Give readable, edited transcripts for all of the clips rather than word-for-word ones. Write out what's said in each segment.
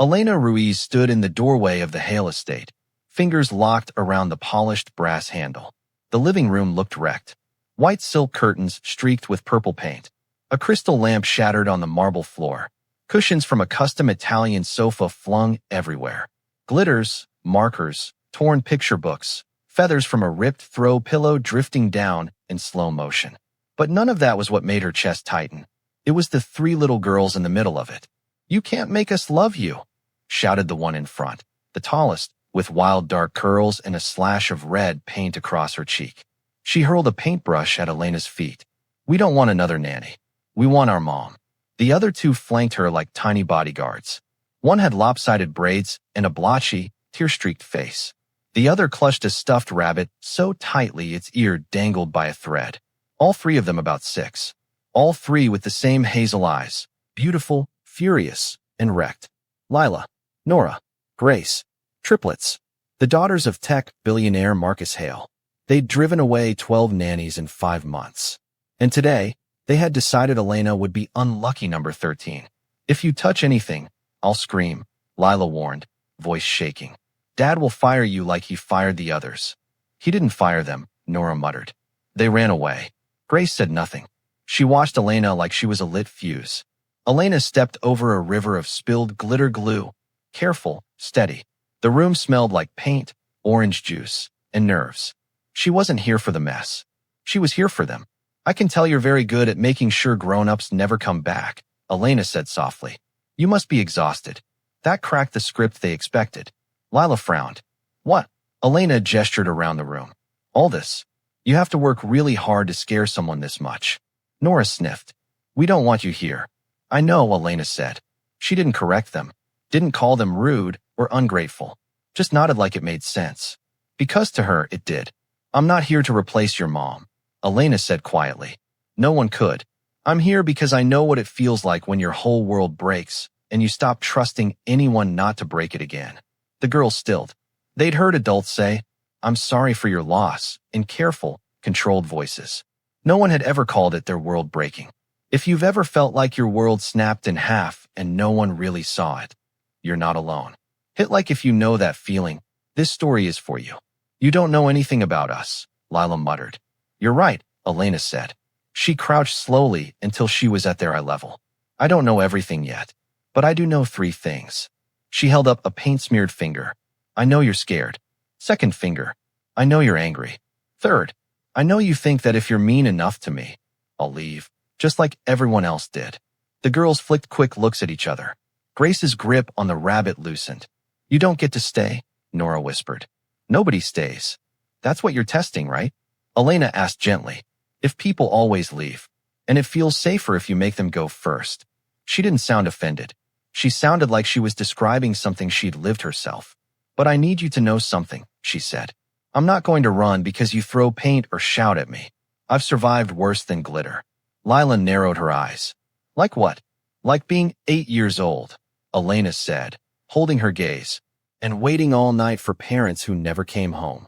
Elena Ruiz stood in the doorway of the Hale estate, fingers locked around the polished brass handle. The living room looked wrecked. White silk curtains streaked with purple paint. A crystal lamp shattered on the marble floor. Cushions from a custom Italian sofa flung everywhere. Glitters, markers, torn picture books, feathers from a ripped throw pillow drifting down in slow motion. But none of that was what made her chest tighten. It was the three little girls in the middle of it. "You can't make us love you," shouted the one in front, the tallest, with wild dark curls and a slash of red paint across her cheek. She hurled a paintbrush at Elena's feet. "We don't want another nanny. We want our mom." The other two flanked her like tiny bodyguards. One had lopsided braids and a blotchy, tear-streaked face. The other clutched a stuffed rabbit so tightly its ear dangled by a thread. All three of them about 6. All three with the same hazel eyes, beautiful, furious, and wrecked. Lila, Nora, Grace, Triplets, the daughters of tech billionaire Marcus Hale. They'd driven away 12 nannies in 5 months. And today, they had decided Elena would be unlucky number 13. "If you touch anything, I'll scream," Lila warned, voice shaking. "Dad will fire you like he fired the others." "He didn't fire them," Nora muttered. "They ran away." Grace said nothing. She watched Elena like she was a lit fuse. Elena stepped over a river of spilled glitter glue. Careful, steady. The room smelled like paint, orange juice, and nerves. She wasn't here for the mess. She was here for them. "I can tell you're very good at making sure grown-ups never come back," Elena said softly. "You must be exhausted." That cracked the script they expected. Lila frowned. "What?" Elena gestured around the room. "All this. You have to work really hard to scare someone this much." Nora sniffed. "We don't want you here." "I know," Elena said. She didn't correct them, didn't call them rude or ungrateful, just nodded like it made sense. Because to her, it did. "I'm not here to replace your mom," Elena said quietly. "No one could. I'm here because I know what it feels like when your whole world breaks and you stop trusting anyone not to break it again." The girls stilled. They'd heard adults say, "I'm sorry for your loss," in careful, controlled voices. No one had ever called it their world breaking. If you've ever felt like your world snapped in half and no one really saw it, you're not alone. Hit like if you know that feeling, this story is for you. "You don't know anything about us," Lila muttered. "You're right," Elena said. She crouched slowly until she was at their eye level. "I don't know everything yet, but I do know 3 things. She held up a paint-smeared finger. "I know you're scared." Second finger. "I know you're angry." Third. "I know you think that if you're mean enough to me, I'll leave, just like everyone else did." The girls flicked quick looks at each other. Grace's grip on the rabbit loosened. "You don't get to stay," Nora whispered. "Nobody stays. That's what you're testing, right?" Elena asked gently. "If people always leave, and it feels safer if you make them go first." She didn't sound offended. She sounded like she was describing something she'd lived herself. "But I need you to know something," she said. "I'm not going to run because you throw paint or shout at me. I've survived worse than glitter." Lila narrowed her eyes. "Like what?" "Like being 8 years old," Elena said, holding her gaze, "and waiting all night for parents who never came home."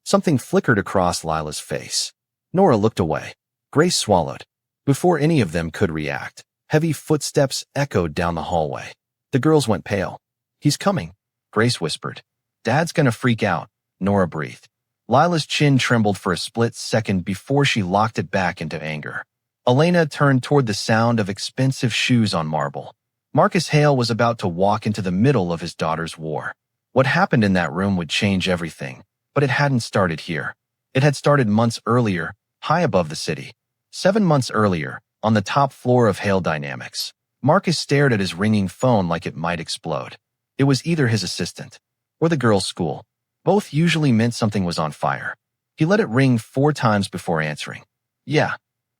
Something flickered across Lila's face. Nora looked away. Grace swallowed. Before any of them could react, heavy footsteps echoed down the hallway. The girls went pale. "He's coming," Grace whispered. "Dad's gonna freak out," Nora breathed. Lila's chin trembled for a split second before she locked it back into anger. Elena turned toward the sound of expensive shoes on marble. Marcus Hale was about to walk into the middle of his daughter's war. What happened in that room would change everything, but it hadn't started here. It had started months earlier, high above the city. 7 months earlier, on the top floor of Hale Dynamics. Marcus stared at his ringing phone like it might explode. It was either his assistant or the girls' school. Both usually meant something was on fire. He let it ring 4 times before answering. "Yeah,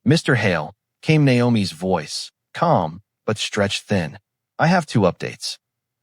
Mr. Hale," came Naomi's voice, calm but stretched thin. "I have 2 updates."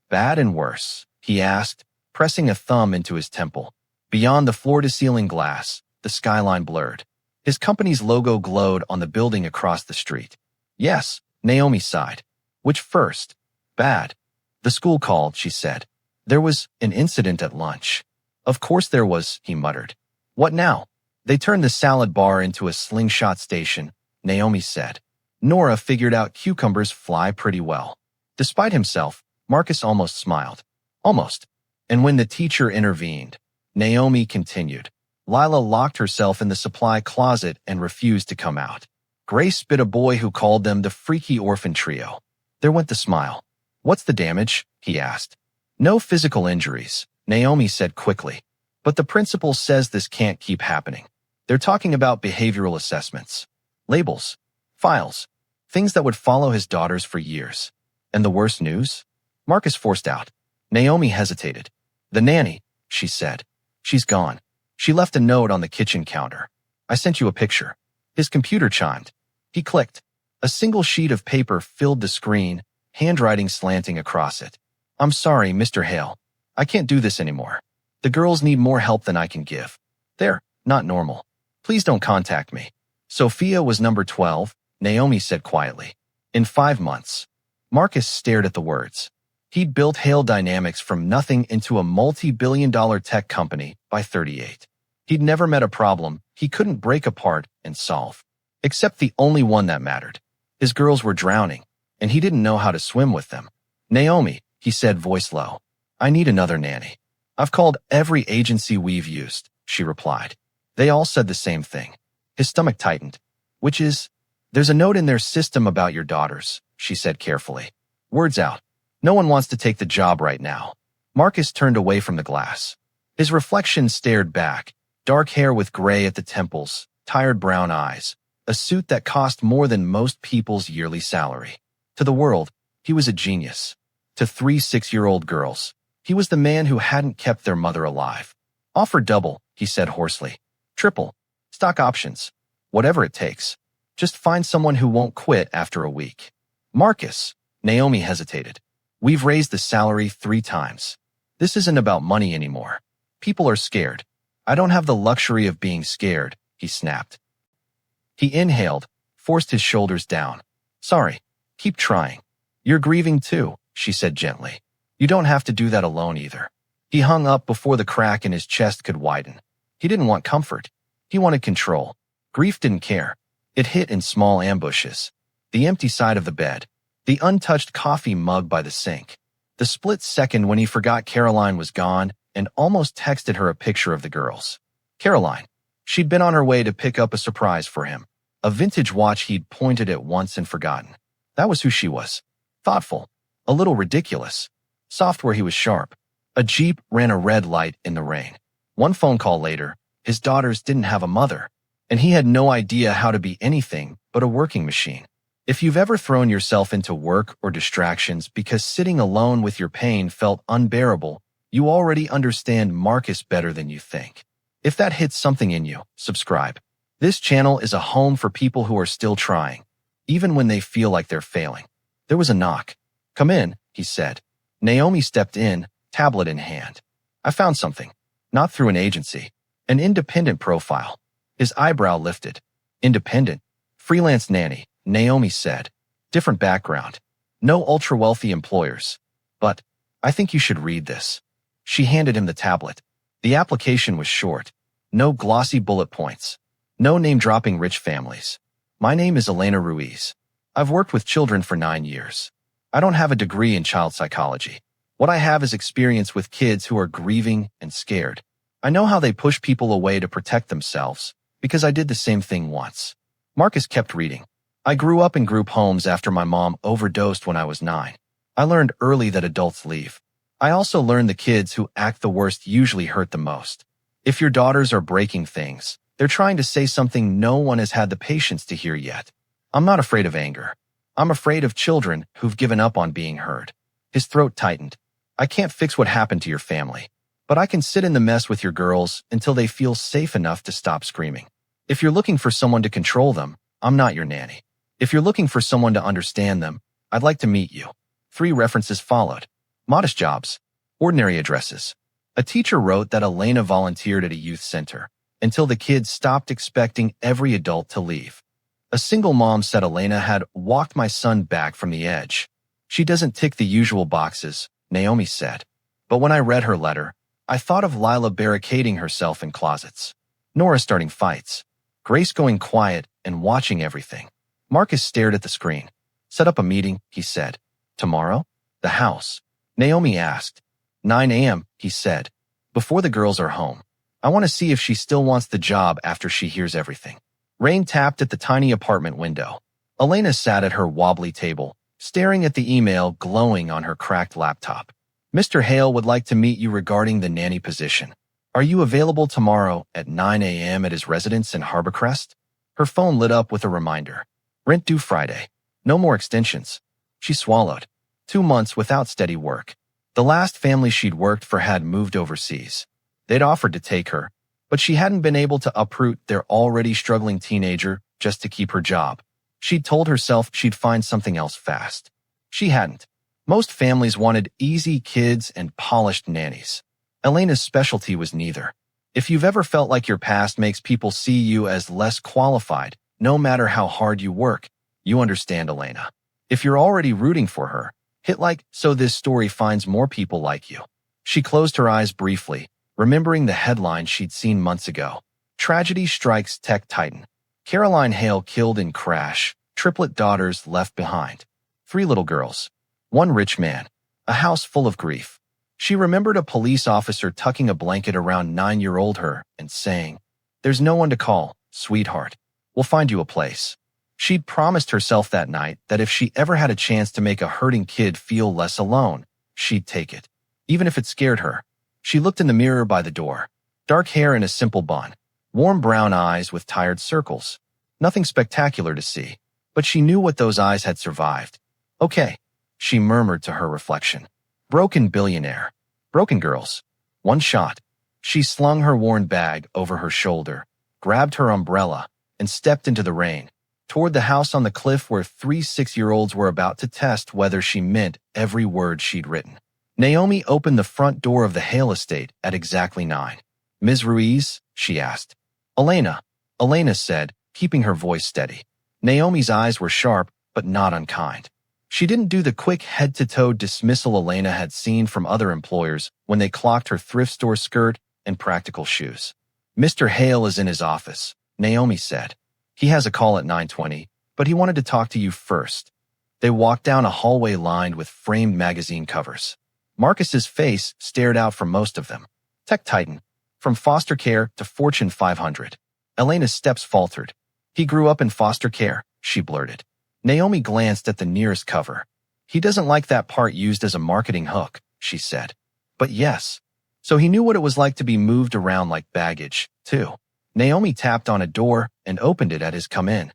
"Bad and worse?" he asked, pressing a thumb into his temple. Beyond the floor-to-ceiling glass, the skyline blurred. His company's logo glowed on the building across the street. "Yes," Naomi sighed. "Which first?" "Bad." "The school called," she said. "There was an incident at lunch." "Of course there was," he muttered. "What now?" "They turned the salad bar into a slingshot station," Naomi said. Nora figured out cucumbers fly pretty well. Despite himself, Marcus almost smiled. Almost. And when the teacher intervened, Naomi continued. Lila locked herself in the supply closet and refused to come out. Grace bit a boy who called them the freaky orphan trio. There went the smile. What's the damage? He asked. No physical injuries, Naomi said quickly. But the principal says this can't keep happening. They're talking about behavioral assessments. Labels. Files. Things that would follow his daughters for years. And the worst news? Marcus forced out. Naomi hesitated. The nanny, she said. She's gone. She left a note on the kitchen counter. I sent you a picture. His computer chimed. He clicked. A single sheet of paper filled the screen, handwriting slanting across it. I'm sorry, Mr. Hale. I can't do this anymore. The girls need more help than I can give. They're not normal. Please don't contact me. Sophia was number 12, Naomi said quietly. In 5 months. Marcus stared at the words. He'd built Hale Dynamics from nothing into a multi-billion-dollar tech company by 38. He'd never met a problem he couldn't break apart and solve. Except the only one that mattered. His girls were drowning, and he didn't know how to swim with them. Naomi, he said, voice low. I need another nanny. I've called every agency we've used, she replied. They all said the same thing. His stomach tightened. Which is, there's a note in their system about your daughters, she said carefully. Words out. No one wants to take the job right now. Marcus turned away from the glass. His reflection stared back, dark hair with gray at the temples, tired brown eyes, a suit that cost more than most people's yearly salary. To the world, he was a genius. To 3 6-year-old girls, he was the man who hadn't kept their mother alive. Offer double, he said hoarsely. Triple. Stock options. Whatever it takes. Just find someone who won't quit after a week. Marcus, Naomi hesitated. We've raised the salary 3 times. This isn't about money anymore. People are scared. I don't have the luxury of being scared, he snapped. He inhaled, forced his shoulders down. Sorry. Keep trying. You're grieving too, she said gently. You don't have to do that alone either. He hung up before the crack in his chest could widen. He didn't want comfort. He wanted control. Grief didn't care. It hit in small ambushes. The empty side of the bed. The untouched coffee mug by the sink. The split second when he forgot Caroline was gone and almost texted her a picture of the girls. Caroline. She'd been on her way to pick up a surprise for him. A vintage watch he'd pointed at once and forgotten. That was who she was. Thoughtful. A little ridiculous. Soft where he was sharp. A Jeep ran a red light in the rain. One phone call later, his daughters didn't have a mother, and he had no idea how to be anything but a working machine. If you've ever thrown yourself into work or distractions because sitting alone with your pain felt unbearable, you already understand Marcus better than you think. If that hits something in you, subscribe. This channel is a home for people who are still trying, even when they feel like they're failing. There was a knock. Come in, he said. Naomi stepped in, tablet in hand. I found something. Not through an agency. An independent profile. His eyebrow lifted. Independent. Freelance nanny, Naomi said. Different background. No ultra-wealthy employers. But I think you should read this. She handed him the tablet. The application was short. No glossy bullet points. No name-dropping rich families. My name is Elena Ruiz. I've worked with children for 9 years. I don't have a degree in child psychology. What I have is experience with kids who are grieving and scared. I know how they push people away to protect themselves, because I did the same thing once. Marcus kept reading. I grew up in group homes after my mom overdosed when I was 9. I learned early that adults leave. I also learned the kids who act the worst usually hurt the most. If your daughters are breaking things, they're trying to say something no one has had the patience to hear yet. I'm not afraid of anger. I'm afraid of children who've given up on being heard. His throat tightened. I can't fix what happened to your family, but I can sit in the mess with your girls until they feel safe enough to stop screaming. If you're looking for someone to control them, I'm not your nanny. If you're looking for someone to understand them, I'd like to meet you. 3 references followed. Modest jobs. Ordinary addresses. A teacher wrote that Elena volunteered at a youth center until the kids stopped expecting every adult to leave. A single mom said Elena had walked my son back from the edge. She doesn't tick the usual boxes, Naomi said. But when I read her letter, I thought of Lila barricading herself in closets. Nora starting fights. Grace going quiet and watching everything. Marcus stared at the screen. Set up a meeting, he said. Tomorrow? The house. Naomi asked. 9 a.m., he said. Before the girls are home. I want to see if she still wants the job after she hears everything. Rain tapped at the tiny apartment window. Elena sat at her wobbly table, staring at the email glowing on her cracked laptop. Mr. Hale would like to meet you regarding the nanny position. Are you available tomorrow at 9 a.m. at his residence in Harborcrest? Her phone lit up with a reminder. Rent due Friday. No more extensions. She swallowed. 2 months without steady work. The last family she'd worked for had moved overseas. They'd offered to take her, but she hadn't been able to uproot their already struggling teenager just to keep her job. She'd told herself she'd find something else fast. She hadn't. Most families wanted easy kids and polished nannies. Elena's specialty was neither. If you've ever felt like your past makes people see you as less qualified, no matter how hard you work, you understand Elena. If you're already rooting for her, hit like so this story finds more people like you. She closed her eyes briefly, remembering the headline she'd seen months ago. Tragedy strikes tech titan. Caroline Hale killed in crash, triplet daughters left behind. 3 little girls. 1 rich man. A house full of grief. She remembered a police officer tucking a blanket around 9-year-old her and saying, "There's no one to call, sweetheart. We'll find you a place." She'd promised herself that night that if she ever had a chance to make a hurting kid feel less alone, she'd take it. Even if it scared her. She looked in the mirror by the door. Dark hair in a simple bun. Warm brown eyes with tired circles. Nothing spectacular to see, but she knew what those eyes had survived. Okay, she murmured to her reflection. Broken billionaire. Broken girls. 1 shot. She slung her worn bag over her shoulder, grabbed her umbrella, and stepped into the rain, toward the house on the cliff where 3 6-year-olds were about to test whether she meant every word she'd written. Naomi opened the front door of the Hale estate at exactly 9. "Ms. Ruiz?" she asked. "Elena," Elena said, keeping her voice steady. Naomi's eyes were sharp, but not unkind. She didn't do the quick head-to-toe dismissal Elena had seen from other employers when they clocked her thrift store skirt and practical shoes. "Mr. Hale is in his office," Naomi said. "He has a call at 9:20, but he wanted to talk to you first." They walked down a hallway lined with framed magazine covers. Marcus's face stared out from most of them. Tech titan. From foster care to Fortune 500. Elena's steps faltered. "He grew up in foster care," she blurted. Naomi glanced at the nearest cover. "He doesn't like that part used as a marketing hook," she said. "But yes. So he knew what it was like to be moved around like baggage, too." Naomi tapped on a door and opened it at his come in.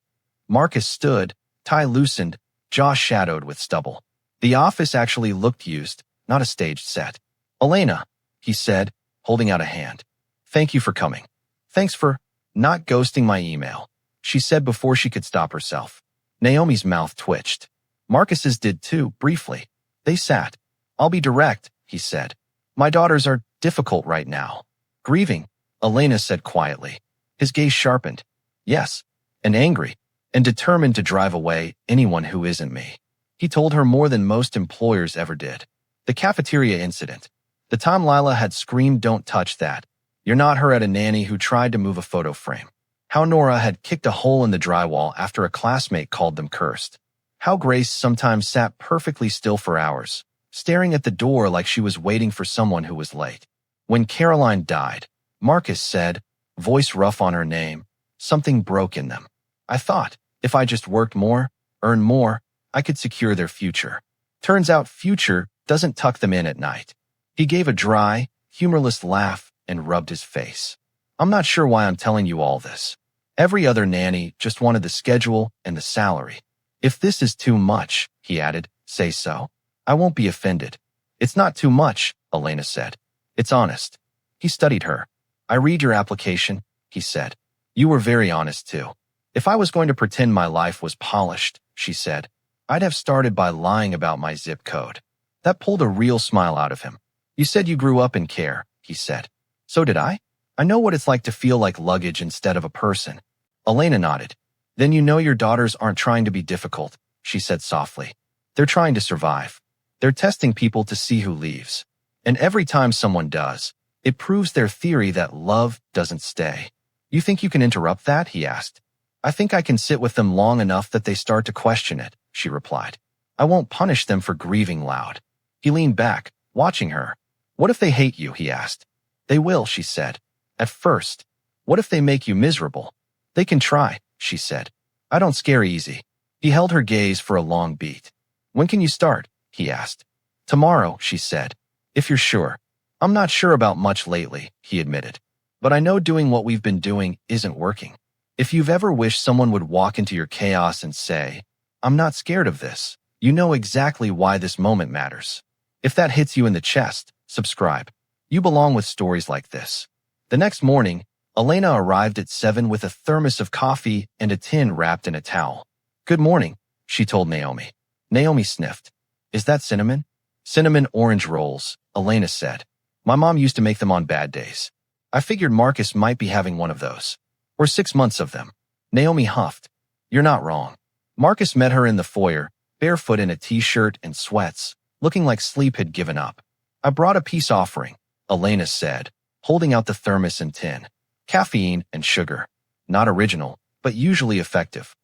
Marcus stood, tie loosened, jaw shadowed with stubble. The office actually looked used, not a staged set. "Elena," he said, holding out a hand. "Thank you for coming. Thanks for not ghosting my email," she said before she could stop herself. Naomi's mouth twitched. Marcus's did too, briefly. They sat. "I'll be direct," he said. "My daughters are difficult right now." "Grieving," Elena said quietly. His gaze sharpened. "Yes, and angry, and determined to drive away anyone who isn't me." He told her more than most employers ever did. The cafeteria incident. The time Lila had screamed, "Don't touch that. You're not her," at a nanny who tried to move a photo frame. How Nora had kicked a hole in the drywall after a classmate called them cursed. How Grace sometimes sat perfectly still for hours, staring at the door like she was waiting for someone who was late. When Caroline died, Marcus said, voice rough on her name, something broke in them. "I thought, if I just worked more, earned more, I could secure their future. Turns out future doesn't tuck them in at night." He gave a dry, humorless laugh and rubbed his face. "I'm not sure why I'm telling you all this. Every other nanny just wanted the schedule and the salary. If this is too much," he added, "say so. I won't be offended." "It's not too much," Elena said. "It's honest." He studied her. "I read your application," he said. "You were very honest too." "If I was going to pretend my life was polished," she said, "I'd have started by lying about my zip code." That pulled a real smile out of him. "You said you grew up in care," he said. "So did I. I know what it's like to feel like luggage instead of a person." Elena nodded. "Then you know your daughters aren't trying to be difficult," she said softly. "They're trying to survive. They're testing people to see who leaves. And every time someone does, it proves their theory that love doesn't stay." "You think you can interrupt that?" he asked. "I think I can sit with them long enough that they start to question it," she replied. "I won't punish them for grieving loud." He leaned back, watching her. What if they hate you, he asked. They will, she said. At first. What if they make you miserable? They can try, she said. I don't scare easy. He held her gaze for a long beat. When can you start? He asked. Tomorrow, she said. If you're sure. I'm not sure about much lately, he admitted. But I know doing what we've been doing isn't working. If you've ever wished someone would walk into your chaos and say, I'm not scared of this, you know exactly why this moment matters. If that hits you in the chest, subscribe. You belong with stories like this. The next morning, Elena arrived at 7 with a thermos of coffee and a tin wrapped in a towel. Good morning, she told Naomi. Naomi sniffed. Is that cinnamon? Cinnamon orange rolls, Elena said. My mom used to make them on bad days. I figured Marcus might be having one of those. Or 6 months of them. Naomi huffed. You're not wrong. Marcus met her in the foyer, barefoot in a t-shirt and sweats, looking like sleep had given up. I brought a peace offering, Elena said, holding out the thermos and tin. Caffeine and sugar. Not original, but usually effective.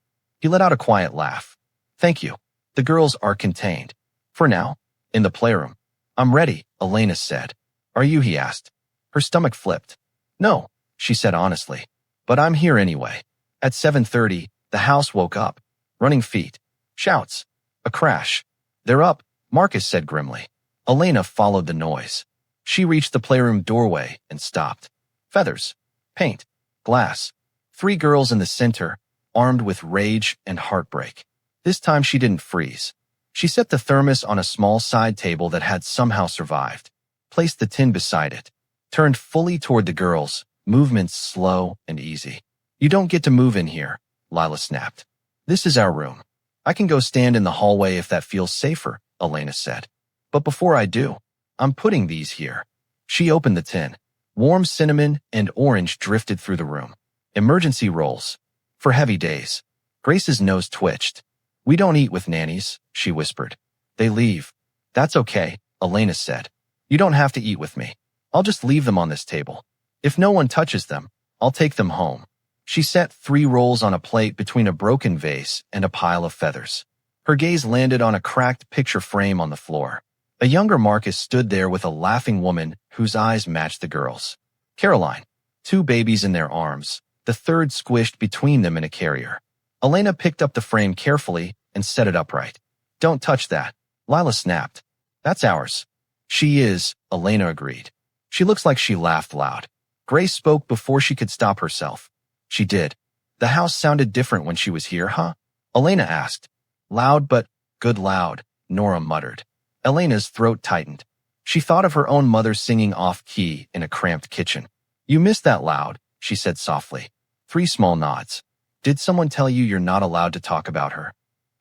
He let out a quiet laugh. Thank you. The girls are contained. For now. In the playroom. I'm ready, Elena said. Are you, he asked. Her stomach flipped. No, she said honestly. But I'm here anyway. At 7:30, the house woke up. Running feet. Shouts. A crash. They're up, Marcus said grimly. Elena followed the noise. She reached the playroom doorway and stopped. Feathers. Paint. Glass. 3 girls in the center, armed with rage and heartbreak. This time she didn't freeze. She set the thermos on a small side table that had somehow survived. Placed the tin beside it. Turned fully toward the girls, movements slow and easy. You don't get to move in here, Lila snapped. This is our room. I can go stand in the hallway if that feels safer, Elena said. But before I do, I'm putting these here. She opened the tin. Warm cinnamon and orange drifted through the room. Emergency rolls. For heavy days. Grace's nose twitched. We don't eat with nannies, she whispered. They leave. That's okay, Elena said. You don't have to eat with me. I'll just leave them on this table. If no one touches them, I'll take them home. She set 3 rolls on a plate between a broken vase and a pile of feathers. Her gaze landed on a cracked picture frame on the floor. A younger Marcus stood there with a laughing woman whose eyes matched the girls. Caroline. 2 babies in their arms, the third squished between them in a carrier. Elena picked up the frame carefully and set it upright. Don't touch that, Lila snapped. That's ours. She is, Elena agreed. She looks like she laughed loud. Grace spoke before she could stop herself. She did. The house sounded different when she was here, huh? Elena asked. Loud but good loud, Nora muttered. Elena's throat tightened. She thought of her own mother singing off-key in a cramped kitchen. You missed that loud, she said softly. 3 small nods. Did someone tell you you're not allowed to talk about her?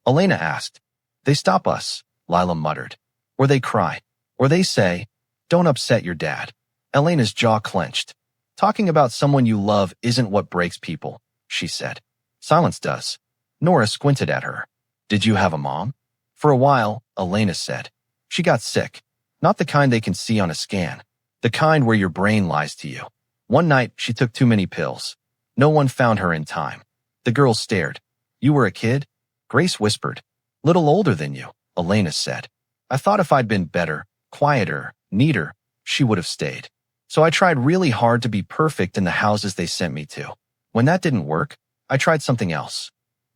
Elena asked. They stop us, Lila muttered. Or they cry. Or they say, don't upset your dad. Elena's jaw clenched. Talking about someone you love isn't what breaks people, she said. Silence does. Nora squinted at her. Did you have a mom? For a while, Elena said. She got sick. Not the kind they can see on a scan. The kind where your brain lies to you. One night, she took too many pills. No one found her in time. The girls stared. You were a kid? Grace whispered. Little older than you, Elena said. I thought if I'd been better, quieter, neater, she would have stayed. So I tried really hard to be perfect in the houses they sent me to. When that didn't work, I tried something else.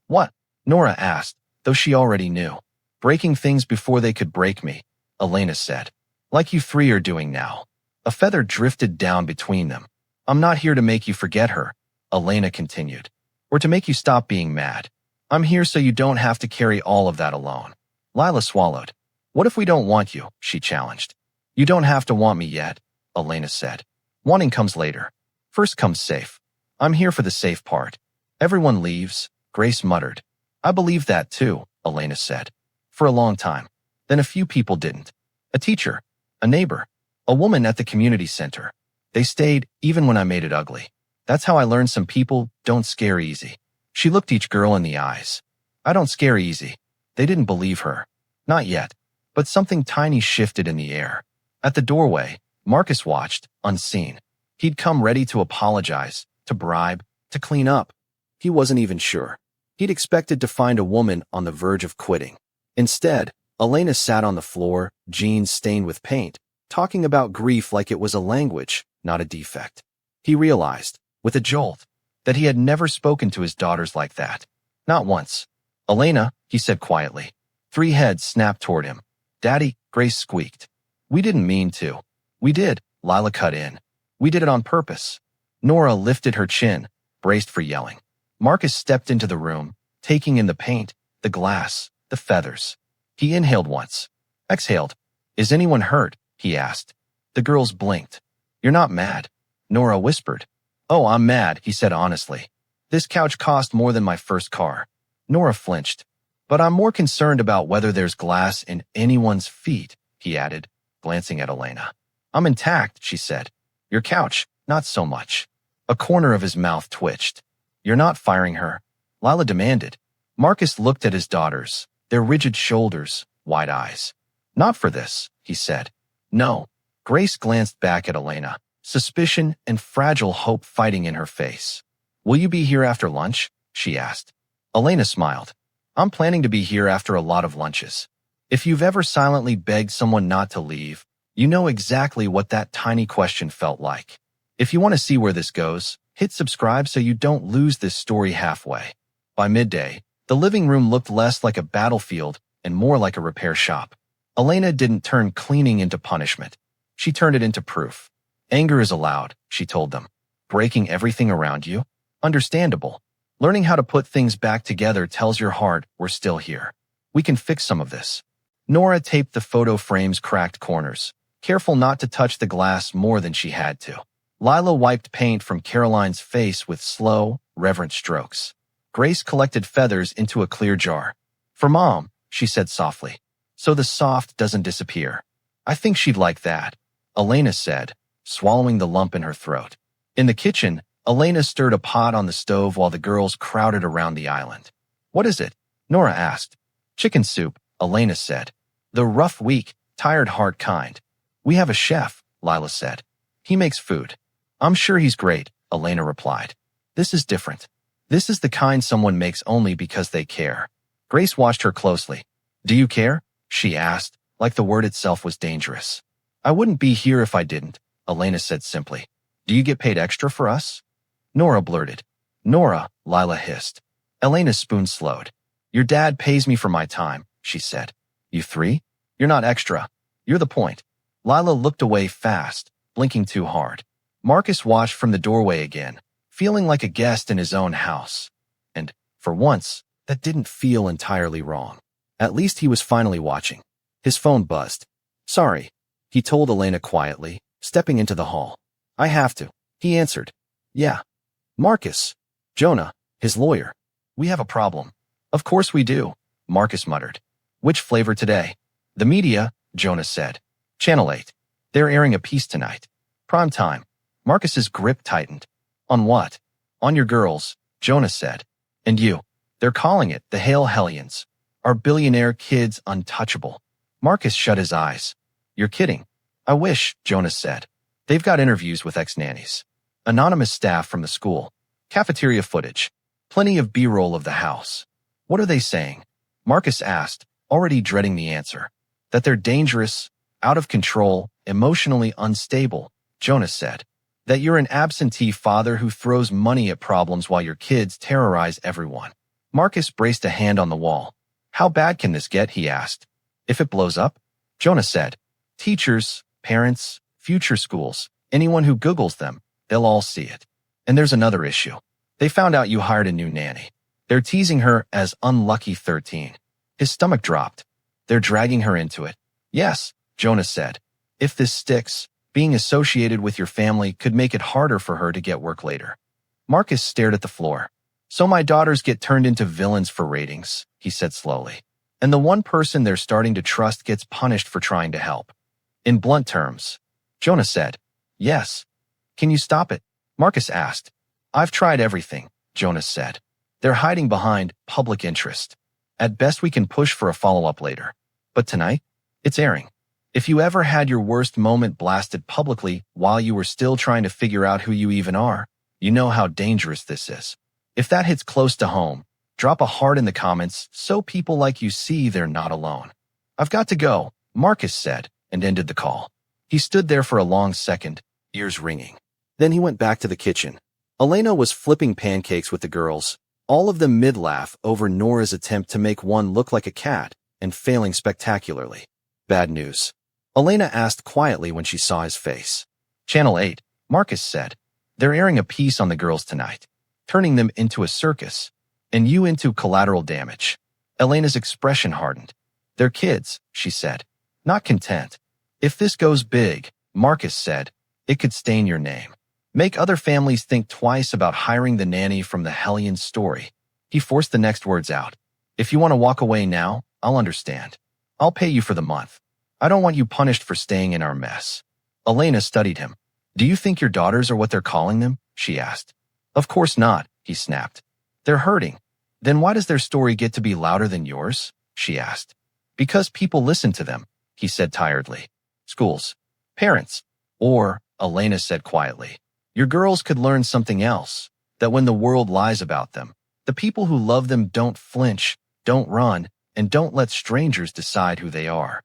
What? Nora asked, though she already knew. Breaking things before they could break me, Elena said. Like you 3 are doing now. A feather drifted down between them. I'm not here to make you forget her, Elena continued. Or to make you stop being mad. I'm here so you don't have to carry all of that alone. Lila swallowed. What if we don't want you? She challenged. You don't have to want me yet, Elena said. Wanting comes later. First comes safe. I'm here for the safe part. Everyone leaves, Grace muttered. I believe that too, Elena said. For a long time. Then a few people didn't. A teacher, a neighbor, a woman at the community center. They stayed even when I made it ugly. That's how I learned some people don't scare easy. She looked each girl in the eyes. I don't scare easy. They didn't believe her. Not yet. But something tiny shifted in the air. At the doorway, Marcus watched, unseen. He'd come ready to apologize, to bribe, to clean up. He wasn't even sure. He'd expected to find a woman on the verge of quitting. Instead, Elena sat on the floor, jeans stained with paint, talking about grief like it was a language, not a defect. He realized, with a jolt, that he had never spoken to his daughters like that. Not once. Elena, he said quietly. 3 heads snapped toward him. Daddy, Grace squeaked. We didn't mean to. We did, Lila cut in. We did it on purpose. Nora lifted her chin, braced for yelling. Marcus stepped into the room, taking in the paint, the glass, the feathers. He inhaled once. Exhaled. Is anyone hurt? He asked. The girls blinked. You're not mad, Nora whispered. Oh, I'm mad, he said honestly. This couch cost more than my first car. Nora flinched. But I'm more concerned about whether there's glass in anyone's feet, he added, glancing at Elena. I'm intact, she said. Your couch, not so much. A corner of his mouth twitched. You're not firing her, Lila demanded. Marcus looked at his daughters, their rigid shoulders, wide eyes. Not for this, he said. No. Grace glanced back at Elena, suspicion and fragile hope fighting in her face. Will you be here after lunch? She asked. Elena smiled. I'm planning to be here after a lot of lunches. If you've ever silently begged someone not to leave, you know exactly what that tiny question felt like. If you want to see where this goes, hit subscribe so you don't lose this story halfway. By midday, the living room looked less like a battlefield and more like a repair shop. Elena didn't turn cleaning into punishment. She turned it into proof. Anger is allowed, she told them. Breaking everything around you? Understandable. Learning how to put things back together tells your heart we're still here. We can fix some of this. Nora taped the photo frame's cracked corners, careful not to touch the glass more than she had to. Lila wiped paint from Caroline's face with slow, reverent strokes. Grace collected feathers into a clear jar. For Mom, she said softly, so the soft doesn't disappear. I think she'd like that, Elena said, swallowing the lump in her throat. In the kitchen, Elena stirred a pot on the stove while the girls crowded around the island. What is it? Nora asked. Chicken soup, Elena said. The rough, weak, tired heart kind. We have a chef, Lila said. He makes food. I'm sure he's great, Elena replied. This is different. This is the kind someone makes only because they care. Grace watched her closely. Do you care? She asked, like the word itself was dangerous. I wouldn't be here if I didn't, Elena said simply. Do you get paid extra for us? Nora blurted. Nora, Lila hissed. Elena's spoon slowed. Your dad pays me for my time, she said. You 3? You're not extra. You're the point. Lila looked away fast, blinking too hard. Marcus watched from the doorway again, feeling like a guest in his own house. And, for once, that didn't feel entirely wrong. At least he was finally watching. His phone buzzed. Sorry, he told Elena quietly, stepping into the hall. I have to, he answered. Yeah. Marcus. Jonah, his lawyer. We have a problem. Of course we do, Marcus muttered. Which flavor today? The media, Jonah said. Channel 8. They're airing a piece tonight. Prime time. Marcus's grip tightened. On what? On your girls, Jonah said. And you. They're calling it the Hail Hellions. Our billionaire kids untouchable. Marcus shut his eyes. You're kidding. I wish, Jonah said. They've got interviews with ex-nannies. Anonymous staff from the school. Cafeteria footage. Plenty of B-roll of the house. What are they saying? Marcus asked, already dreading the answer. That they're dangerous, out of control, emotionally unstable, Jonah said. That you're an absentee father who throws money at problems while your kids terrorize everyone. Marcus braced a hand on the wall. How bad can this get, he asked. If it blows up? Jonah said. Teachers, parents, future schools, anyone who Googles them, they'll all see it. And there's another issue. They found out you hired a new nanny. They're teasing her as Unlucky 13. His stomach dropped. They're dragging her into it. Yes, Jonah said. If this sticks, being associated with your family could make it harder for her to get work later. Marcus stared at the floor. So my daughters get turned into villains for ratings, he said slowly. And the one person they're starting to trust gets punished for trying to help. In blunt terms, Jonah said. Yes. Can you stop it? Marcus asked. I've tried everything, Jonah said. They're hiding behind public interest. At best we can push for a follow-up later. But tonight, it's airing. If you ever had your worst moment blasted publicly while you were still trying to figure out who you even are, you know how dangerous this is. If that hits close to home, drop a heart in the comments so people like you see they're not alone. I've got to go, Marcus said, and ended the call. He stood there for a long second, ears ringing. Then he went back to the kitchen. Elena was flipping pancakes with the girls, all of them mid-laugh over Nora's attempt to make one look like a cat and failing spectacularly. Bad news. Elena asked quietly when she saw his face. Channel 8, Marcus said. They're airing a piece on the girls tonight, turning them into a circus, and you into collateral damage. Elena's expression hardened. They're kids, she said. Not content. If this goes big, Marcus said, it could stain your name. Make other families think twice about hiring the nanny from the Hellion story. He forced the next words out. If you want to walk away now, I'll understand. I'll pay you for the month. I don't want you punished for staying in our mess. Elena studied him. Do you think your daughters are what they're calling them? She asked. Of course not, he snapped. They're hurting. Then why does their story get to be louder than yours? She asked. Because people listen to them, he said tiredly. Schools. Parents. Or, Elena said quietly, your girls could learn something else, that when the world lies about them, the people who love them don't flinch, don't run, and don't let strangers decide who they are.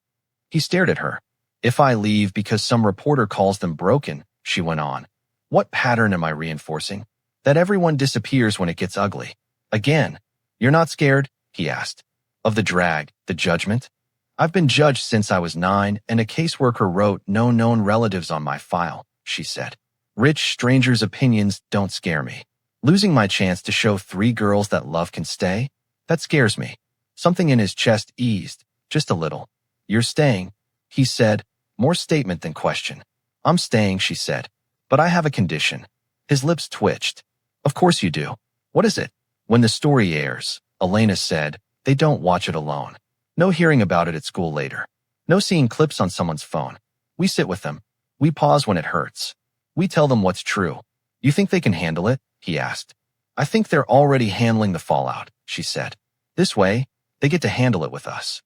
He stared at her. If I leave because some reporter calls them broken, she went on, what pattern am I reinforcing? That everyone disappears when it gets ugly. Again. You're not scared? He asked. Of the drag, the judgment? I've been judged since I was 9, and a caseworker wrote no known relatives on my file, she said. Rich strangers' opinions don't scare me. Losing my chance to show 3 girls that love can stay? That scares me. Something in his chest eased, just a little. You're staying, he said, more statement than question. I'm staying, she said. But I have a condition. His lips twitched. Of course you do. What is it? When the story airs, Elena said, they don't watch it alone. No hearing about it at school later. No seeing clips on someone's phone. We sit with them. We pause when it hurts. We tell them what's true. You think they can handle it? He asked. I think they're already handling the fallout, she said. This way, they get to handle it with us.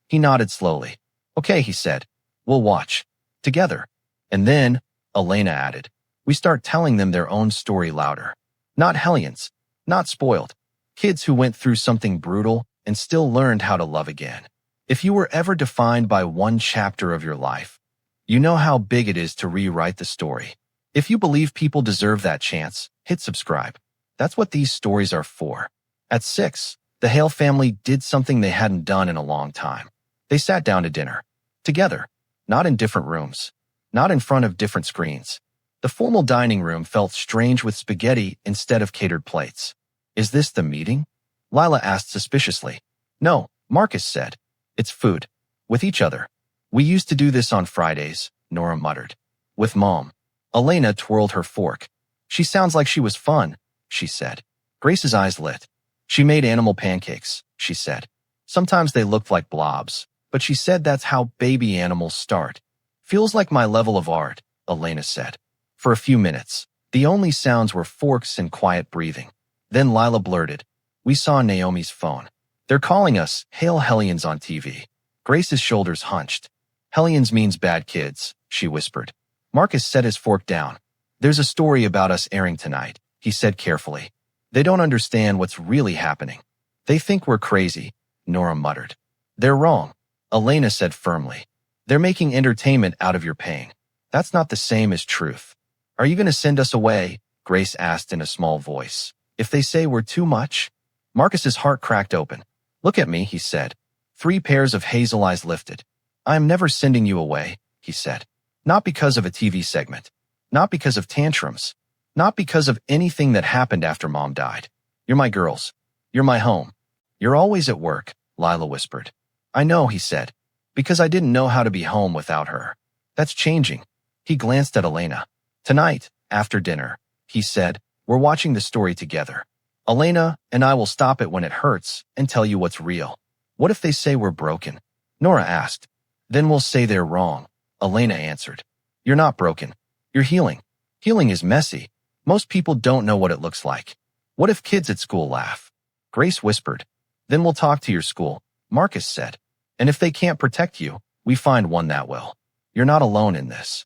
He nodded slowly. Okay, he said. We'll watch. Together. And then, Elena added, we start telling them their own story louder. Not hellions. Not spoiled. Kids who went through something brutal and still learned how to love again. If you were ever defined by one chapter of your life, you know how big it is to rewrite the story. If you believe people deserve that chance, hit subscribe. That's what these stories are for. At 6, the Hale family did something they hadn't done in a long time. They sat down to dinner. Together. Not in different rooms. Not in front of different screens. The formal dining room felt strange with spaghetti instead of catered plates. Is this the meeting? Lila asked suspiciously. No, Marcus said. It's food. With each other. We used to do this on Fridays, Nora muttered. With Mom. Elena twirled her fork. She sounds like she was fun, she said. Grace's eyes lit. She made animal pancakes, she said. Sometimes they looked like blobs, but she said that's how baby animals start. Feels like my level of art, Elena said. For a few minutes, the only sounds were forks and quiet breathing. Then Lila blurted, we saw Naomi's phone. They're calling us Hale Hellions on TV. Grace's shoulders hunched. Hellions means bad kids, she whispered. Marcus set his fork down. There's a story about us airing tonight, he said carefully. They don't understand what's really happening. They think we're crazy, Nora muttered. They're wrong, Elena said firmly. They're making entertainment out of your pain. That's not the same as truth. Are you going to send us away? Grace asked in a small voice. If they say we're too much? Marcus's heart cracked open. Look at me, he said. 3 pairs of hazel eyes lifted. I'm never sending you away, he said. Not because of a TV segment. Not because of tantrums. Not because of anything that happened after Mom died. You're my girls. You're my home. You're always at work, Lila whispered. I know, he said. Because I didn't know how to be home without her. That's changing. He glanced at Elena. Tonight, after dinner, he said, we're watching the story together. Elena and I will stop it when it hurts and tell you what's real. What if they say we're broken? Nora asked. Then we'll say they're wrong, Elena answered. You're not broken. You're healing. Healing is messy. Most people don't know what it looks like. What if kids at school laugh? Grace whispered. Then we'll talk to your school, Marcus said. And if they can't protect you, we find one that will. You're not alone in this.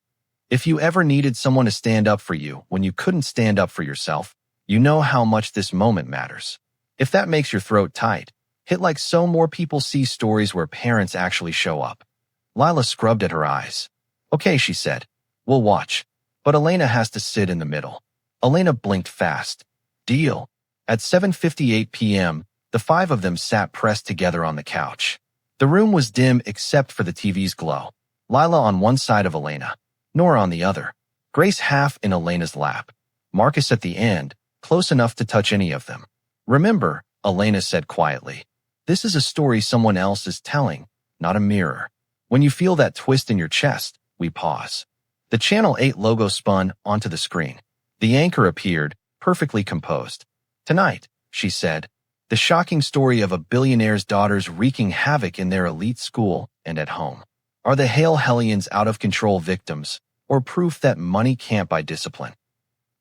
If you ever needed someone to stand up for you when you couldn't stand up for yourself, you know how much this moment matters. If that makes your throat tight, Hit like so more people see stories where parents actually show up. Lila scrubbed at her eyes. Okay, she said. We'll watch. But Elena has to sit in the middle. Elena blinked fast. Deal. At 7:58 p.m., the five of them sat pressed together on the couch. The room was dim except for the TV's glow. Lila on one side of Elena, Nora on the other, Grace half in Elena's lap, Marcus at the end, close enough to touch any of them. Remember, Elena said quietly, this is a story someone else is telling, not a mirror. When you feel that twist in your chest, we pause. The Channel 8 logo spun onto the screen. The anchor appeared, perfectly composed. Tonight, she said, the shocking story of a billionaire's daughters wreaking havoc in their elite school and at home. Are the Hale Hellions out-of-control victims, or proof that money can't buy discipline?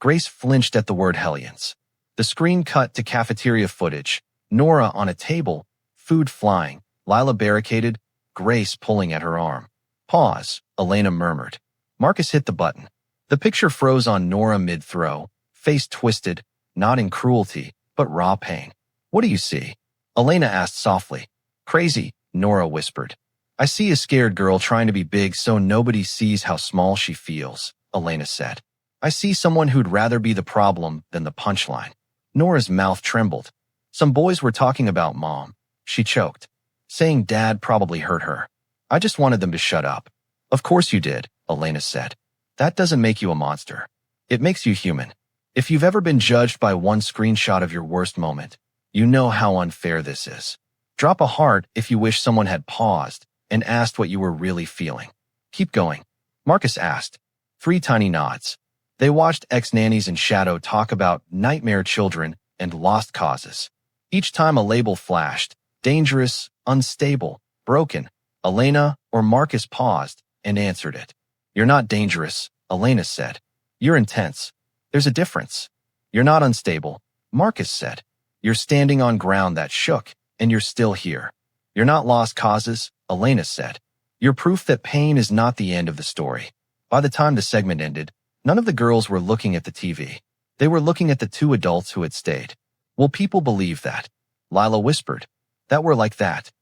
Grace flinched at the word Hellions. The screen cut to cafeteria footage, Nora on a table, food flying, Lila barricaded, Grace pulling at her arm. Pause, Elena murmured. Marcus hit the button. The picture froze on Nora mid-throw, face twisted, not in cruelty, but raw pain. What do you see? Elena asked softly. Crazy, Nora whispered. I see a scared girl trying to be big so nobody sees how small she feels, Elena said. I see someone who'd rather be the problem than the punchline. Nora's mouth trembled. Some boys were talking about Mom. She choked. Saying Dad probably hurt her. I just wanted them to shut up. Of course you did, Elena said. That doesn't make you a monster. It makes you human. If you've ever been judged by one screenshot of your worst moment, you know how unfair this is. Drop a heart if you wish someone had paused and asked what you were really feeling. Keep going, Marcus asked. 3 tiny nods. They watched ex-nannies and Shadow talk about nightmare children and lost causes. Each time a label flashed, dangerous, unstable, broken, Elena or Marcus paused and answered it. You're not dangerous, Elena said. You're intense. There's a difference. You're not unstable, Marcus said. You're standing on ground that shook, and you're still here. You're not lost causes, Elena said. You're proof that pain is not the end of the story. By the time the segment ended, none of the girls were looking at the TV. They were looking at the 2 adults who had stayed. Will people believe that? Lila whispered. That we're like that.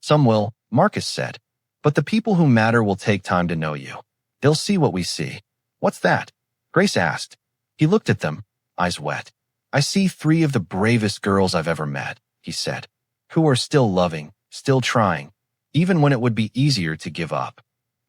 Some will, Marcus said. But the people who matter will take time to know you. They'll see what we see. What's that? Grace asked. He looked at them, eyes wet. I see 3 of the bravest girls I've ever met, he said, who are still loving, still trying, even when it would be easier to give up.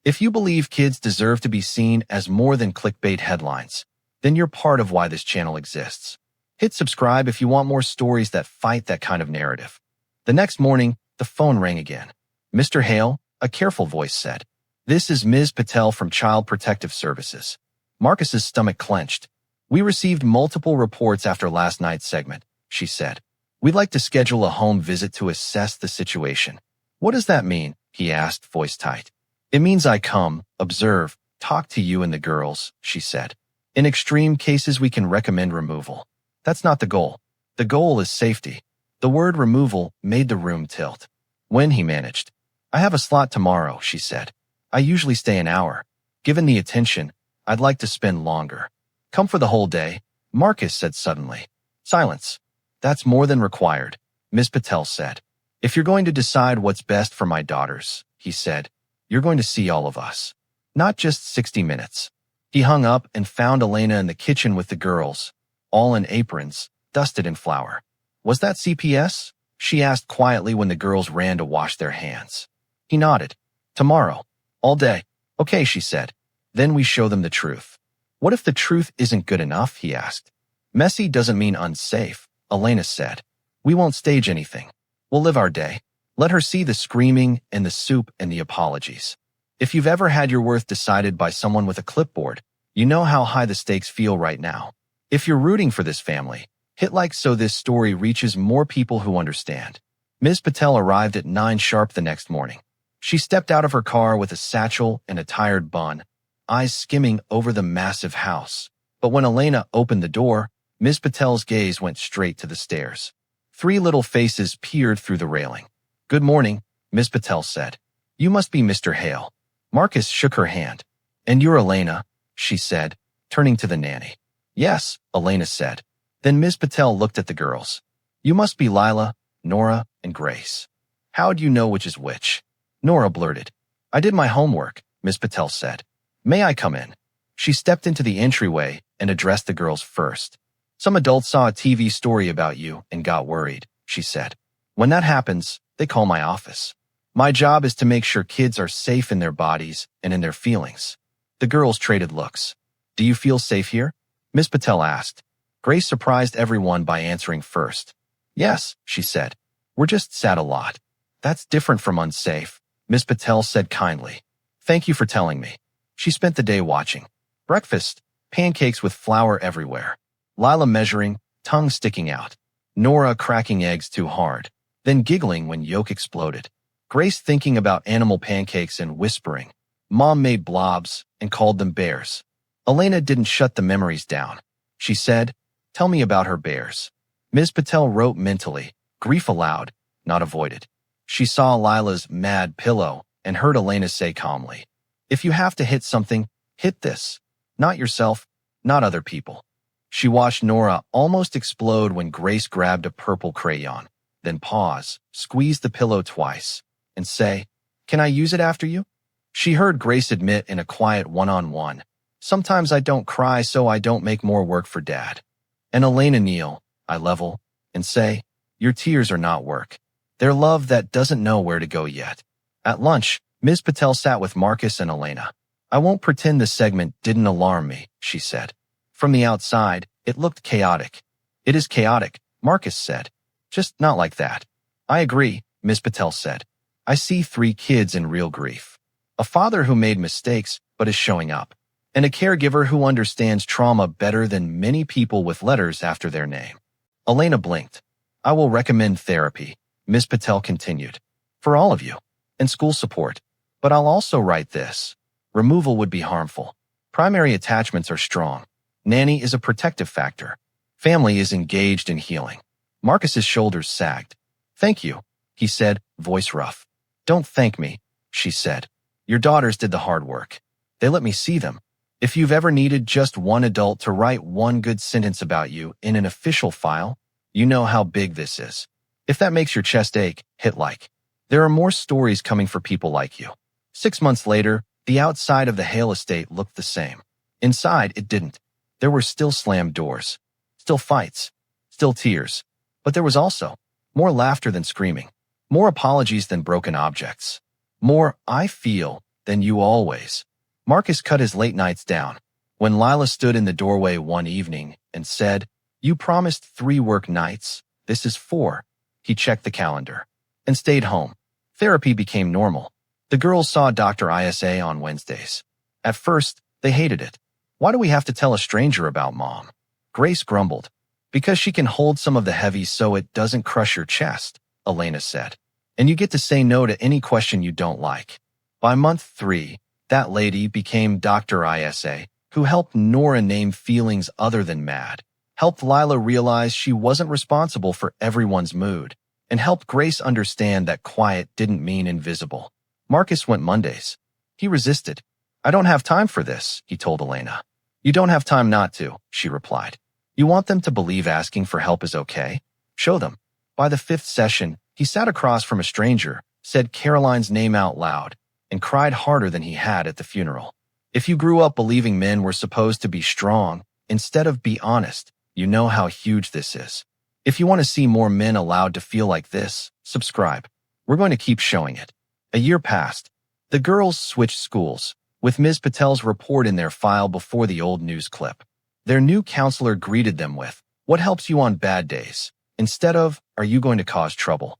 If you believe kids deserve to be seen as more than clickbait headlines, then you're part of why this channel exists. Hit subscribe if you want more stories that fight that kind of narrative. The next morning, the phone rang again. Mr. Hale, a careful voice said. This is Ms. Patel from Child Protective Services. Marcus's stomach clenched. We received multiple reports after last night's segment, she said. We'd like to schedule a home visit to assess the situation. What does that mean? He asked, voice tight. It means I come, observe, talk to you and the girls, she said. In extreme cases, we can recommend removal. That's not the goal. The goal is safety. The word removal made the room tilt. When he managed. I have a slot tomorrow, she said. I usually stay an hour. Given the attention, I'd like to spend longer. Come for the whole day, Marcus said suddenly. Silence. That's more than required, Ms. Patel said. If you're going to decide what's best for my daughters, he said, you're going to see all of us. Not just 60 minutes. He hung up and found Elena in the kitchen with the girls, all in aprons, dusted in flour. Was that CPS? She asked quietly when the girls ran to wash their hands. He nodded. Tomorrow. All day. Okay, she said. Then we show them the truth. What if the truth isn't good enough? He asked. Messy doesn't mean unsafe, Elena said. We won't stage anything. We'll live our day. Let her see the screaming and the soup and the apologies. If you've ever had your worth decided by someone with a clipboard, you know how high the stakes feel right now. If you're rooting for this family, hit like so this story reaches more people who understand. Ms. Patel arrived at 9 sharp the next morning. She stepped out of her car with a satchel and a tired bun, eyes skimming over the massive house. But when Elena opened the door, Ms. Patel's gaze went straight to the stairs. 3 little faces peered through the railing. Good morning, Ms. Patel said. You must be Mr. Hale. Marcus shook her hand. And you're Elena, she said, turning to the nanny. Yes, Elena said. Then Ms. Patel looked at the girls. You must be Lila, Nora, and Grace. How'd you know which is which? Nora blurted. I did my homework, Miss Patel said. May I come in? She stepped into the entryway and addressed the girls first. Some adults saw a TV story about you and got worried, she said. When that happens, they call my office. My job is to make sure kids are safe in their bodies and in their feelings. The girls traded looks. Do you feel safe here? Miss Patel asked. Grace surprised everyone by answering first. Yes, she said. We're just sad a lot. That's different from unsafe, Miss Patel said kindly. Thank you for telling me. She spent the day watching. Breakfast, pancakes with flour everywhere. Lila measuring, tongue sticking out. Nora cracking eggs too hard, then giggling when yolk exploded. Grace thinking about animal pancakes and whispering. Mom made blobs and called them bears. Elena didn't shut the memories down. She said, tell me about her bears. Ms. Patel wrote mentally, grief aloud, not avoided. She saw Lila's mad pillow and heard Elena say calmly, if you have to hit something, hit this. Not yourself, not other people. She watched Nora almost explode when Grace grabbed a purple crayon, then pause, squeeze the pillow twice, and say, can I use it after you? She heard Grace admit in a quiet one-on-one, sometimes I don't cry so I don't make more work for Dad. And Elena kneel, eye level, and say, your tears are not work. They're love that doesn't know where to go yet. At lunch, Ms. Patel sat with Marcus and Elena. I won't pretend the segment didn't alarm me, she said. From the outside, it looked chaotic. It is chaotic, Marcus said. Just not like that. I agree, Ms. Patel said. I see 3 kids in real grief. A father who made mistakes but is showing up. And a caregiver who understands trauma better than many people with letters after their name. Elena blinked. I will recommend therapy, Ms. Patel continued. For all of you. And school support. But I'll also write this. Removal would be harmful. Primary attachments are strong. Nanny is a protective factor. Family is engaged in healing. Marcus's shoulders sagged. Thank you, he said, voice rough. Don't thank me, she said. Your daughters did the hard work. They let me see them. If you've ever needed just one adult to write one good sentence about you in an official file, you know how big this is. If that makes your chest ache, hit like. There are more stories coming for people like you. 6 months later, the outside of the Hale estate looked the same. Inside, it didn't. There were still slammed doors, still fights, still tears. But there was also more laughter than screaming, more apologies than broken objects, more I feel than you always. Marcus cut his late nights down. When Lila stood in the doorway one evening and said, you promised 3 work nights, this is 4. He checked the calendar and stayed home. Therapy became normal. The girls saw Dr. Isa on Wednesdays. At first, they hated it. Why do we have to tell a stranger about Mom? Grace grumbled. Because she can hold some of the heavy so it doesn't crush your chest, Elena said. And you get to say no to any question you don't like. By month 3, that lady became Dr. Isa, who helped Nora name feelings other than mad, helped Lila realize she wasn't responsible for everyone's mood, and helped Grace understand that quiet didn't mean invisible. Marcus went Mondays. He resisted. I don't have time for this, he told Elena. You don't have time not to, she replied. You want them to believe asking for help is okay? Show them. By the 5th session, he sat across from a stranger, said Caroline's name out loud, and cried harder than he had at the funeral. If you grew up believing men were supposed to be strong, instead of be honest, you know how huge this is. If you want to see more men allowed to feel like this, subscribe. We're going to keep showing it. A year passed. The girls switched schools, with Ms. Patel's report in their file before the old news clip. Their new counselor greeted them with, what helps you on bad days? Instead of, are you going to cause trouble?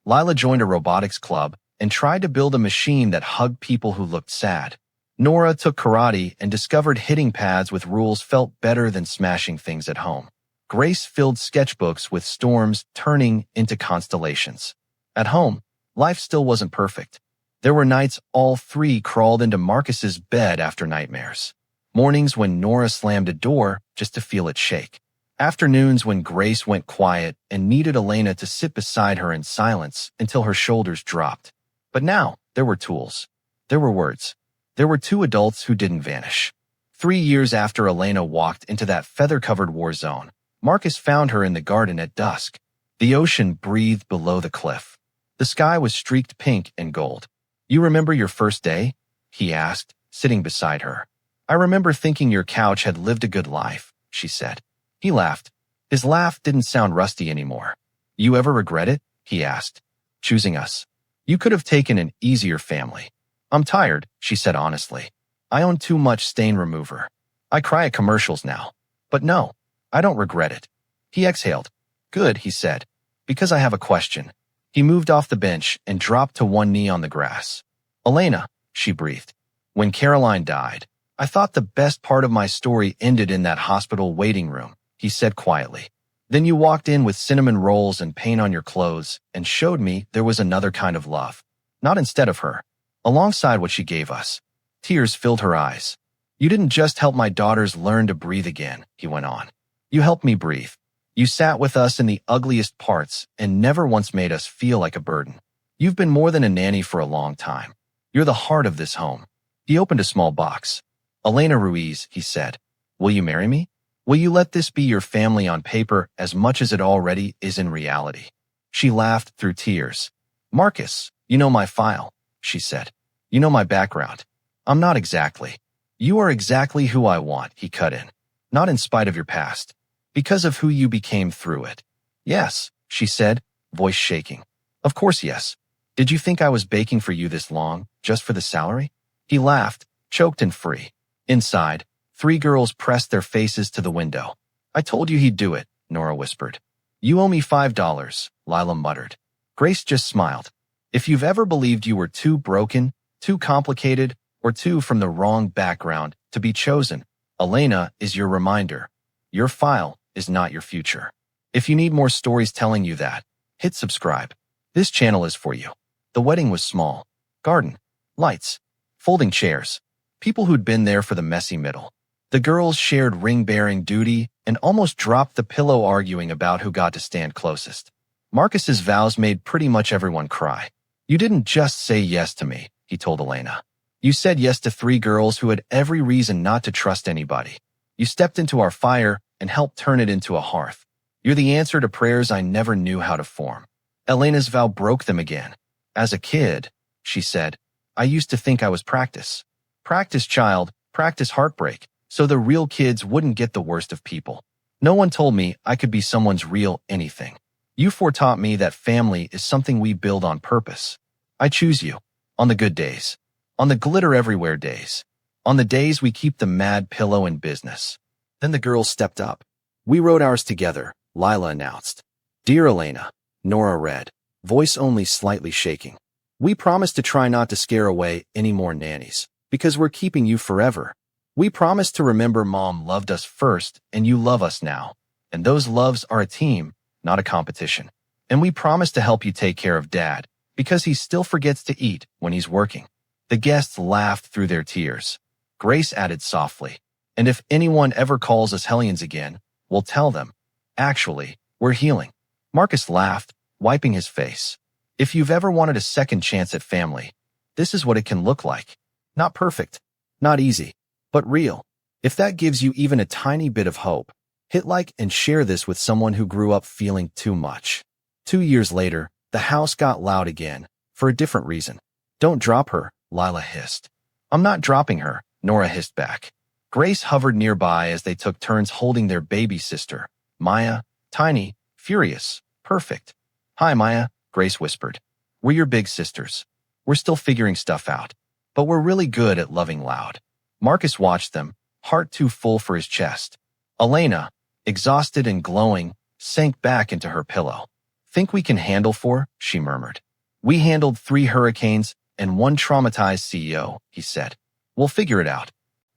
Lila joined a robotics club and tried to build a machine that hugged people who looked sad. Nora took karate and discovered hitting pads with rules felt better than smashing things at home. Grace filled sketchbooks with storms turning into constellations. At home, life still wasn't perfect. There were nights all 3 crawled into Marcus's bed after nightmares. Mornings when Nora slammed a door just to feel it shake. Afternoons when Grace went quiet and needed Elena to sit beside her in silence until her shoulders dropped. But now, there were tools. There were words. There were 2 adults who didn't vanish. 3 years after Elena walked into that feather-covered war zone, Marcus found her in the garden at dusk. The ocean breathed below the cliff. The sky was streaked pink and gold. You remember your first day? He asked, sitting beside her. I remember thinking your couch had lived a good life, she said. He laughed. His laugh didn't sound rusty anymore. You ever regret it? He asked. Choosing us. You could have taken an easier family. I'm tired, she said honestly. I own too much stain remover. I cry at commercials now. But no, I don't regret it. He exhaled. Good, he said. Because I have a question. He moved off the bench and dropped to one knee on the grass. Elena, she breathed. When Caroline died, I thought the best part of my story ended in that hospital waiting room, he said quietly. Then you walked in with cinnamon rolls and paint on your clothes and showed me there was another kind of love. Not instead of her. Alongside what she gave us. Tears filled her eyes. You didn't just help my daughters learn to breathe again, he went on. You helped me breathe. You sat with us in the ugliest parts and never once made us feel like a burden. You've been more than a nanny for a long time. You're the heart of this home. He opened a small box. Elena Ruiz, he said. Will you marry me? Will you let this be your family on paper as much as it already is in reality? She laughed through tears. Marcus, you know my file, she said. You know my background. I'm not exactly. You are exactly who I want, he cut in. Not in spite of your past. Because of who you became through it. Yes, she said, voice shaking. Of course yes. Did you think I was baking for you this long, just for the salary? He laughed, choked and free. Inside, 3 girls pressed their faces to the window. I told you he'd do it, Nora whispered. You owe me $5, Lila muttered. Grace just smiled. If you've ever believed you were too broken, too complicated, or too from the wrong background to be chosen, Elena is your reminder. Your file is not your future. If you need more stories telling you that, hit subscribe. This channel is for you. The wedding was small. Garden. Lights. Folding chairs. People who'd been there for the messy middle. The girls shared ring-bearing duty and almost dropped the pillow arguing about who got to stand closest. Marcus's vows made pretty much everyone cry. You didn't just say yes to me, he told Elena. You said yes to 3 girls who had every reason not to trust anybody. You stepped into our fire and helped turn it into a hearth. You're the answer to prayers I never knew how to form. Elena's vow broke them again. As a kid, she said, I used to think I was practice. Practice child, practice heartbreak, so the real kids wouldn't get the worst of people. No one told me I could be someone's real anything. You foretaught me that family is something we build on purpose. I choose you. On the good days. On the glitter everywhere days. On the days we keep the mad pillow in business. Then the girls stepped up. We wrote ours together, Lila announced. Dear Elena, Nora read, voice only slightly shaking. We promise to try not to scare away any more nannies, because we're keeping you forever. We promise to remember Mom loved us first and you love us now. And those loves are a team, not a competition. And we promise to help you take care of Dad, because he still forgets to eat when he's working. The guests laughed through their tears. Grace added softly, and if anyone ever calls us hellions again, we'll tell them. Actually, we're healing. Marcus laughed, wiping his face. If you've ever wanted a second chance at family, this is what it can look like. Not perfect, not easy, but real. If that gives you even a tiny bit of hope, hit like and share this with someone who grew up feeling too much. 2 years later, the house got loud again, for a different reason. Don't drop her, Lila hissed. I'm not dropping her, Nora hissed back. Grace hovered nearby as they took turns holding their baby sister, Maya, tiny, furious, perfect. Hi, Maya, Grace whispered. We're your big sisters. We're still figuring stuff out, but we're really good at loving loud. Marcus watched them, heart too full for his chest. Elena, exhausted and glowing, sank back into her pillow. Think we can handle 4? She murmured. We handled 3 hurricanes and 1 traumatized CEO, he said. We'll figure it out.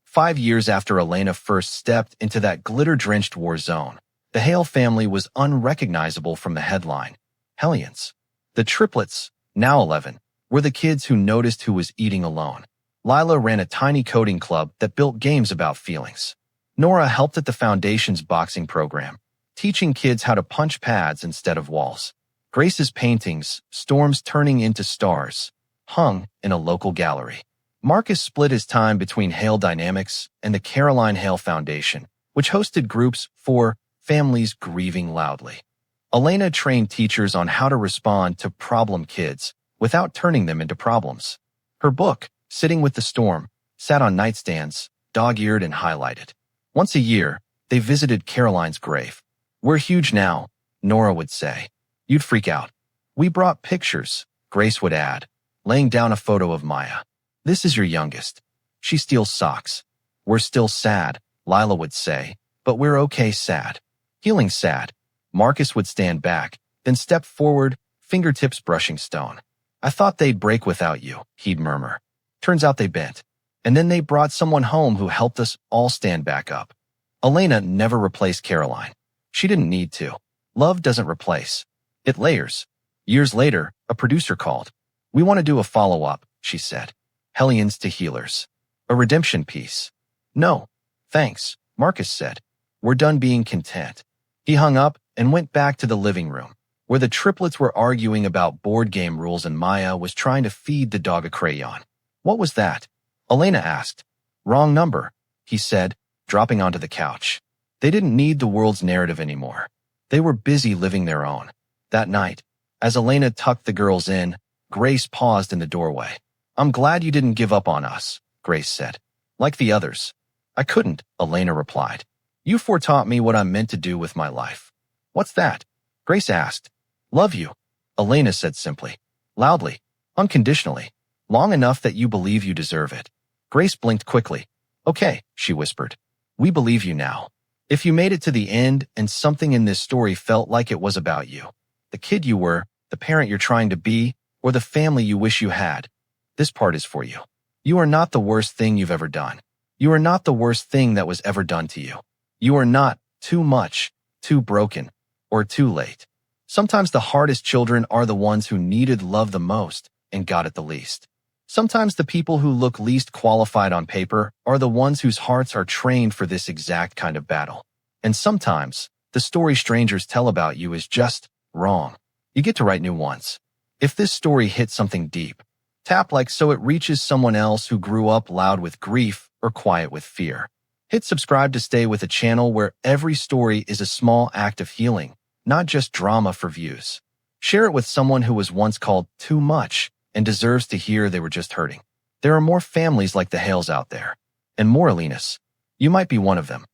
5 years after Elena first stepped into that glitter-drenched war zone, the Hale family was unrecognizable from the headline. Hellions. The Triplets, now 11, were the kids who noticed who was eating alone. Lila ran a tiny coding club that built games about feelings. Nora helped at the Foundation's boxing program, teaching kids how to punch pads instead of walls. Grace's paintings, Storms Turning into Stars, hung in a local gallery. Marcus split his time between Hale Dynamics and the Caroline Hale Foundation, which hosted groups for families grieving loudly. Elena trained teachers on how to respond to problem kids without turning them into problems. Her book, Sitting with the Storm, sat on nightstands, dog-eared and highlighted. Once a year, they visited Caroline's grave. "We're huge now," Nora would say. "You'd freak out." "We brought pictures," Grace would add, laying down a photo of Maya. "This is your youngest. She steals socks." "We're still sad," Lila would say, "but we're okay sad." "Healing sad." Marcus would stand back, then step forward, fingertips brushing stone. "I thought they'd break without you," he'd murmur. "Turns out they bent. And then they brought someone home who helped us all stand back up." Elena never replaced Caroline. She didn't need to. Love doesn't replace. It layers. Years later, a producer called. "We want to do a follow-up," she said. "Hellions to Healers. A redemption piece." "No, thanks," Marcus said. "We're done being content." He hung up and went back to the living room, where the triplets were arguing about board game rules and Maya was trying to feed the dog a crayon. "What was that?" Elena asked. "Wrong number," he said, dropping onto the couch. They didn't need the world's narrative anymore. They were busy living their own. That night, as Elena tucked the girls in, Grace paused in the doorway. "I'm glad you didn't give up on us," Grace said. "Like the others." "I couldn't," Elena replied. "You foretaught me what I'm meant to do with my life." "What's that?" Grace asked. "Love you," Elena said simply, loudly, unconditionally, long enough that you believe you deserve it. Grace blinked quickly. "Okay," she whispered. "We believe you now. If you made it to the end and something in this story felt like it was about you, the kid you were, the parent you're trying to be, or the family you wish you had, this part is for you. You are not the worst thing you've ever done. You are not the worst thing that was ever done to you. You are not too much, too broken, or too late. Sometimes the hardest children are the ones who needed love the most and got it the least. Sometimes the people who look least qualified on paper are the ones whose hearts are trained for this exact kind of battle. And sometimes, the story strangers tell about you is just wrong. You get to write new ones. If this story hits something deep, tap like so it reaches someone else who grew up loud with grief or quiet with fear. Hit subscribe to stay with a channel where every story is a small act of healing, not just drama for views. Share it with someone who was once called too much and deserves to hear they were just hurting. There are more families like the Hales out there, and more Elenas. You might be one of them.